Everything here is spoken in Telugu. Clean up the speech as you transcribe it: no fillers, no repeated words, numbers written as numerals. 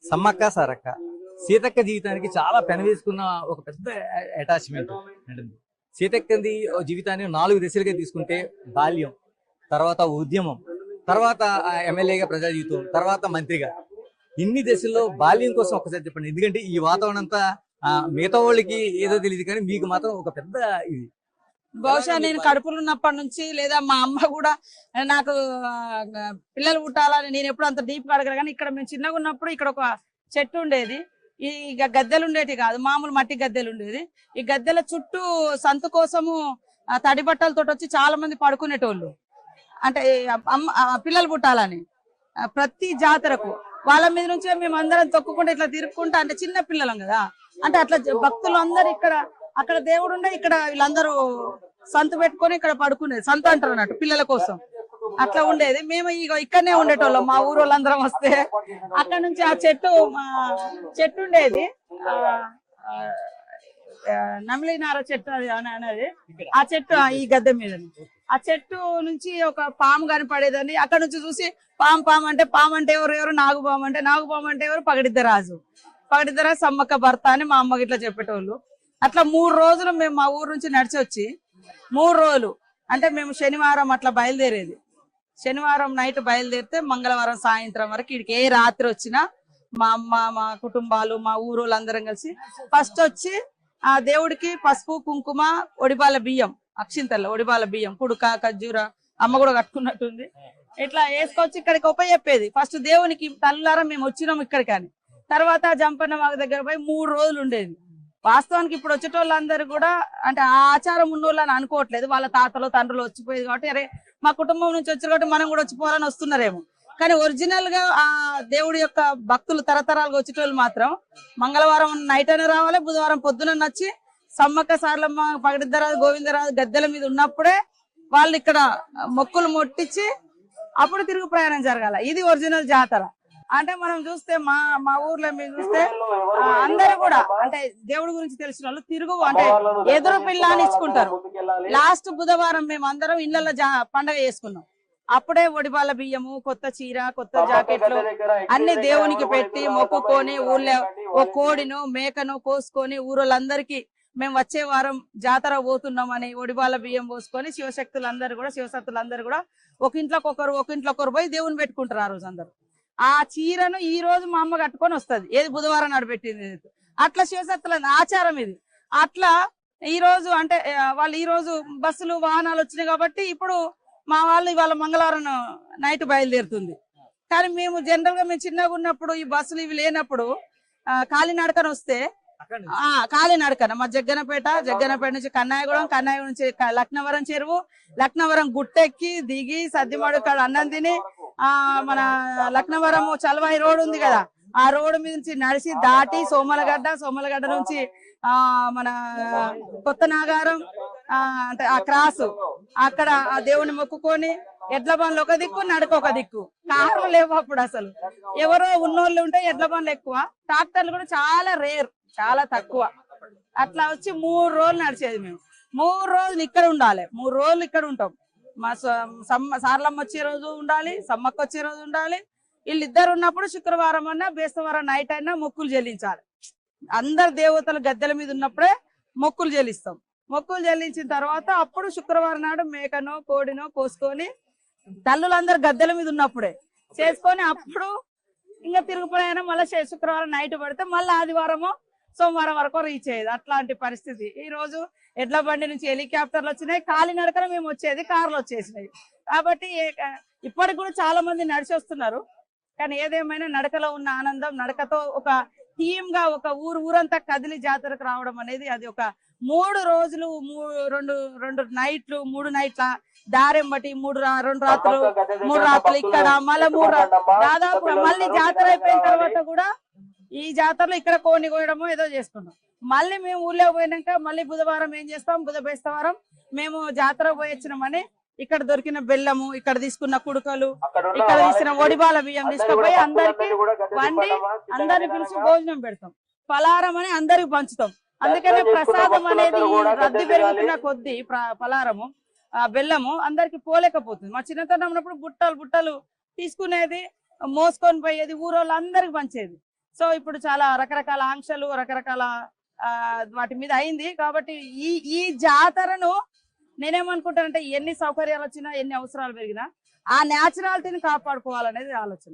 సమ్మక్క సారక్క సీతక్క జీవితానికి చాలా పెనవేసుకున్న ఒక పెద్ద అటాచ్మెంట్ ఉంటుంది. సీతక్కది జీవితాన్ని 4 దశలుగా తీసుకుంటే బాల్యం, తర్వాత ఉద్యమం, తర్వాత ఎమ్మెల్యేగా ప్రజా జీవితం, తర్వాత మంత్రిగా. ఇన్ని దశల్లో బాల్యం కోసం ఒక్కసారి చెప్పండి. ఎందుకంటే ఈ వాతావరణం అంతా మిగతా వాళ్ళకి ఏదో తెలియదు కానీ మీకు మాత్రం ఒక పెద్ద ఇది. బహుశా నేను కడుపులో ఉన్నప్పటి నుంచి లేదా మా అమ్మ కూడా నాకు పిల్లలు పుట్టాలని నేను ఎప్పుడు అంత డీప్ గా అడగరు. కానీ ఇక్కడ మేము చిన్నగా ఉన్నప్పుడు ఇక్కడ ఒక చెట్టు ఉండేది. ఈ గద్దెలు ఉండేటి కాదు, మామూలు మట్టి గద్దెలు ఉండేది. ఈ గద్దెల చుట్టూ సంతు కోసము తడి బట్టలతో వచ్చి చాలా మంది పడుకునేటోళ్ళు. అంటే పిల్లలు పుట్టాలని ప్రతి జాతరకు వాళ్ళ మీద నుంచి మేము అందరం తొక్కుకుంటూ ఇట్లా తిరుక్కుంటా, అంటే చిన్న పిల్లలం కదా, అంటే అట్లా భక్తులు అందరు ఇక్కడ అక్కడ దేవుడు ఉండే ఇక్కడ వీళ్ళందరూ సంత పెట్టుకొని ఇక్కడ పడుకునేది. సంత అంటారు అన్నట్టు పిల్లల కోసం అట్లా ఉండేది. మేము ఇక్కడనే ఉండేటోళ్ళం. మా ఊరు వాళ్ళందరం వస్తే అక్కడ నుంచి ఆ చెట్టు ఉండేది, నమిలినార చెట్టు అనేది. ఆ చెట్టు ఈ గద్దె మీద ఆ చెట్టు నుంచి ఒక పాము కనపడేదని అక్కడ నుంచి చూసి పాము అంటే ఎవరు నాగుపాము అంటే ఎవరు పగడిద్దరాజు సమ్మక్క భర్త అని మా అమ్మకి ఇట్లా చెప్పేటోళ్ళు. అట్లా 3 రోజులు మేము మా ఊరు నుంచి నడిచి వచ్చి 3 రోజులు అంటే మేము శనివారం అట్లా బయలుదేరేది. శనివారం నైట్ బయలుదేరితే మంగళవారం సాయంత్రం వరకు ఇక్కడికి ఏ రాత్రి వచ్చినా మా అమ్మ మా కుటుంబాలు మా ఊరు అందరం కలిసి ఫస్ట్ వచ్చి ఆ దేవుడికి పసుపు కుంకుమ ఒడిబాల బియ్యం అక్షింతల్లో ఒడిబాల బియ్యం కుడుక ఖర్జూర అమ్మ కూడా కట్టుకున్నట్టుంది ఇట్లా వేసుకొచ్చి ఇక్కడికి ఉప చెప్పేది. ఫస్ట్ దేవునికి తల్లారా మేము వచ్చినాం ఇక్కడికని. తర్వాత జంపన్న వాగు దగ్గర పోయి 3 రోజులు ఉండేది. వాస్తవానికి ఇప్పుడు వచ్చేటోళ్ళందరూ కూడా అంటే ఆ ఆచారం ఉన్నోళ్ళని అనుకోవట్లేదు. వాళ్ళ తాతలు తండ్రులు వచ్చిపోయేది కాబట్టి అరే మా కుటుంబం నుంచి వచ్చారు కాబట్టి మనం కూడా వచ్చిపోవాలని వస్తున్నారేమో. కానీ ఒరిజినల్ గా ఆ దేవుడి యొక్క భక్తులు తరతరాలుగా వచ్చేటోళ్ళు మాత్రం మంగళవారం నైట్ అయినా రావాలి, బుధవారం పొద్దున వచ్చి సమ్మక్క సారలమ్మ పగడిద్దరాజు గోవిందరాజు గద్దెల మీద ఉన్నప్పుడే వాళ్ళు ఇక్కడ మొక్కులు మొట్టించి అప్పుడు తిరుగు ప్రయాణం జరగాల. ఇది ఒరిజినల్ జాతర. అంటే మనం చూస్తే మా ఊర్లో మేము చూస్తే అందరూ కూడా అంటే దేవుడి గురించి తెలిసిన వాళ్ళు తిరుగు అంటే ఎదురు పిల్ల అని ఇచ్చుకుంటారు. లాస్ట్ బుధవారం మేము అందరం ఇళ్లలో పండగ చేసుకున్నాం. అప్పుడే ఒడిబాల బియ్యము, కొత్త చీర, కొత్త జాకెట్లు అన్ని దేవునికి పెట్టి మొక్కుకొని ఊళ్ళో ఓ కోడిను మేకను కోసుకొని ఊరోళ్ళందరికీ మేము వచ్చే వారం జాతర పోతున్నామని ఒడిబాల బియ్యం పోసుకొని శివశక్తులందరూ కూడా ఒక ఇంట్లోకొకరు పోయి దేవుని పెట్టుకుంటారు. ఆ రోజు అందరు ఆ చీరను ఈ రోజు మా అమ్మ కట్టుకొని వస్తుంది. ఏది బుధవారం నాడు పెట్టింది. అట్లా శివశక్తుల ఆచారం ఇది. అట్లా ఈ రోజు అంటే వాళ్ళు ఈ రోజు బస్సులు వాహనాలు వచ్చినాయి కాబట్టి ఇప్పుడు మా వాళ్ళు ఇవాళ మంగళవారం నైట్ బయలుదేరుతుంది. కానీ మేము జనరల్ గా మేము చిన్నగా ఉన్నప్పుడు ఈ బస్సులు ఇవి లేనప్పుడు కాలినడకన వస్తే కాలినడకన మా జగ్గనపేట నుంచి కన్నాయగూడెం నుంచి లక్నవరం చెరువు, లక్నవరం గుట్టెక్కి దిగి సద్దిమాడు కాడ అన్నం తిని మన లక్నవరం చలవాయి రోడ్ ఉంది కదా, ఆ రోడ్డు మీద నుంచి నడిచి దాటి సోమలగడ్డ నుంచి మన కొత్త నాగారం అంటే ఆ క్రాసు అక్కడ ఆ దేవుని మొక్కుకొని ఎడ్ల బండ్లు ఒక దిక్కు నడక ఒక దిక్కు. కార్లు లేవు అప్పుడు, అసలు ఎవరో ఉన్నోళ్ళు ఉంటే ఎడ్ల బండ్లు ఎక్కువ, ట్రాక్టర్లు కూడా చాలా రేర్, చాలా తక్కువ. అట్లా వచ్చి 3 రోజులు నడిచేది. మేము 3 రోజులు ఇక్కడ ఉండాలి, 3 రోజులు ఇక్కడ ఉంటాం. మా సారలమ్మ వచ్చే రోజు ఉండాలి, సమ్మక్క వచ్చే రోజు ఉండాలి. వీళ్ళిద్దరు ఉన్నప్పుడు శుక్రవారం అన్నా బేస్తవారం నైట్ అయినా మొక్కులు చెల్లించాలి. అందరు దేవతలు గద్దెల మీద ఉన్నప్పుడే మొక్కులు చెల్లిస్తాం. మొక్కులు చెల్లించిన తర్వాత అప్పుడు శుక్రవారం నాడు మేకనో కోడినో కోసుకొని తల్లులందరూ గద్దెల మీద ఉన్నప్పుడే చేసుకొని అప్పుడు ఇంకా తిరుగు ప్రయాణం మళ్ళీ శుక్రవారం నైట్ పడితే మళ్ళీ ఆదివారమో సోమవారం వరకు రీచ్ అయ్యేది. అట్లాంటి పరిస్థితి. ఈ రోజు ఎడ్ల బండి నుంచి హెలికాప్టర్లు వచ్చినాయి, కాలినడకన మేము వచ్చేది, కార్లు వచ్చేసినాయి. కాబట్టి ఇప్పటికి కూడా చాలా మంది నడిచి వస్తున్నారు. కానీ ఏదేమైనా నడకలో ఉన్న ఆనందం, నడకతో ఒక టీమ్ గా ఒక ఊరంతా కదిలి జాతరకు రావడం అనేది అది ఒక 3 రోజులు 2 నైట్లు 3 నైట్ల దారెంబటి 2 రాత్రులు ఇక్కడ మళ్ళీ 3 దాదాపు మళ్ళీ జాతర అయిపోయిన తర్వాత కూడా ఈ జాతరలో ఇక్కడ కోని కోయడమో ఏదో చేసుకున్నాం. మళ్ళీ మేము ఊళ్ళో పోయినాక మళ్ళీ బుధవారం ఏం చేస్తాం, బేస్తవారం మేము జాతర పోయొచ్చినామని ఇక్కడ దొరికిన బెల్లము, ఇక్కడ తీసుకున్న కుడుకలు, ఇక్కడ తీసిన ఒడిబాల బియ్యం తీసుకుపోయి అందరికి వండి అందరిని పిలిచి భోజనం పెడతాం. పలారం అని అందరికి పంచుతాం. అందుకనే ప్రసాదం అనేది రద్దీ పెరుగుతున్న కొద్దీ పలారము బెల్లము అందరికి పోలేకపోతుంది. మా చిన్నతనం ఉన్నప్పుడు బుట్టలు తీసుకునేది, మోసుకొని పోయేది, ఊరోళ్ళు అందరికి పంచేది. సో ఇప్పుడు చాలా రకరకాల ఆంక్షలు రకరకాల వాటి మీద అయింది. కాబట్టి ఈ ఈ జాతరను నేనేమనుకుంటానంటే ఎన్ని సౌకర్యాలు వచ్చినా ఎన్ని అవసరాలు పెరిగినా ఆ న్యాచురాలిటీని కాపాడుకోవాలనేది ఆలోచన.